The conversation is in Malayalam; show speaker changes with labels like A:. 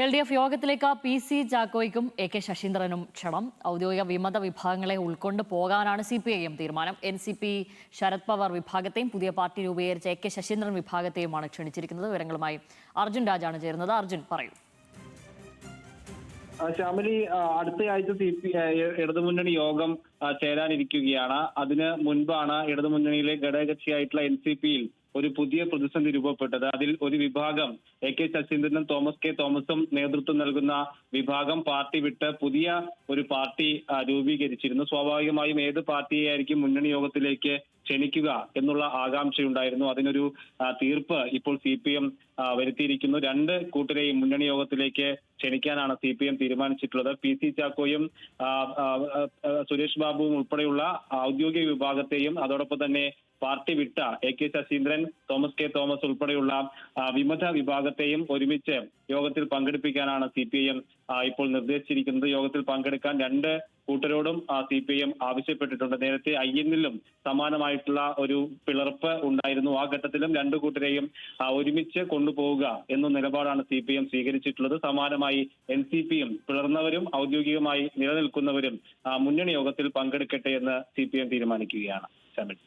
A: LDF യോഗത്തിലേക്ക് PC ചാക്കോയ്ക്കും AK ശശീന്ദ്രനും ക്ഷണം. ഔദ്യോഗിക വിമത വിഭാഗങ്ങളെ ഉൾക്കൊണ്ട് പോകാനാണ് CPIM തീരുമാനം. NCP ശരത് പവാർ വിഭാഗത്തെയും പുതിയ പാർട്ടി രൂപീകരിച്ച AK ശശീന്ദ്രൻ വിഭാഗത്തെയുമാണ് ക്ഷണിച്ചിരിക്കുന്നത്. വിവരങ്ങളുമായി അർജുൻ രാജാണ് ചേരുന്നത്. അർജുൻ പറയൂ.
B: ശ്യാമലി, അടുത്തയാഴ്ച ഇടതുമുന്നണി യോഗം ചേരാനിരിക്കുകയാണ്. അതിന് മുൻപാണ് ഇടതുമുന്നണിയിലെ ഘടകകക്ഷിയായിട്ടുള്ള NCPയിൽ ഒരു പുതിയ പ്രതിസന്ധി രൂപപ്പെട്ടത്. അതിൽ ഒരു വിഭാഗം AK ശശീന്ദ്രനും തോമസ് കെ തോമസും നേതൃത്വം നൽകുന്ന വിഭാഗം പാർട്ടി വിട്ട് പുതിയ ഒരു പാർട്ടി രൂപീകരിച്ചിരുന്നു. സ്വാഭാവികമായും ഏത് പാർട്ടിയായിരിക്കും മുന്നണി യോഗത്തിലേക്ക് ക്ഷണിക്കുക എന്നുള്ള ആകാംക്ഷയുണ്ടായിരുന്നു. അതിനൊരു തീർപ്പ് ഇപ്പോൾ CPM വരുത്തിയിരിക്കുന്നു. രണ്ട് കൂട്ടരെയും മുന്നണി യോഗത്തിലേക്ക് ക്ഷണിക്കാനാണ് CPM തീരുമാനിച്ചിട്ടുള്ളത്. PC ചാക്കോയും സുരേഷ് ബാബുവും ഉൾപ്പെടെയുള്ള ഔദ്യോഗിക വിഭാഗത്തെയും അതോടൊപ്പം തന്നെ പാർട്ടി വിട്ട AK Saseendran, Thomas K Thomas ഉൾപ്പെടെയുള്ള വിമത വിഭാഗത്തെയും ഒരുമിച്ച് യോഗത്തിൽ പങ്കെടുപ്പിക്കാനാണ് CPIM ഇപ്പോൾ നിർദ്ദേശിച്ചിരിക്കുന്നത്. യോഗത്തിൽ പങ്കെടുക്കാൻ രണ്ട് കൂട്ടരോടും CPIM ആവശ്യപ്പെട്ടിട്ടുണ്ട്. നേരത്തെ IN-ലും സമാനമായിട്ടുള്ള ഒരു പിളർപ്പ് ഉണ്ടായിരുന്നു. ആ ഘട്ടത്തിലും രണ്ടു കൂട്ടരെയും ഒരുമിച്ച് കൊണ്ടുപോവുക എന്ന നിലപാടാണ് CPIM സ്വീകരിച്ചിട്ടുള്ളത്. സമാനമായി NCPയും പിളർന്നവരും ഔദ്യോഗികമായി നിലനിൽക്കുന്നവരും മുന്നണി യോഗത്തിൽ പങ്കെടുക്കട്ടെ എന്ന് CPIM തീരുമാനിക്കുകയാണ്.
A: ശരി.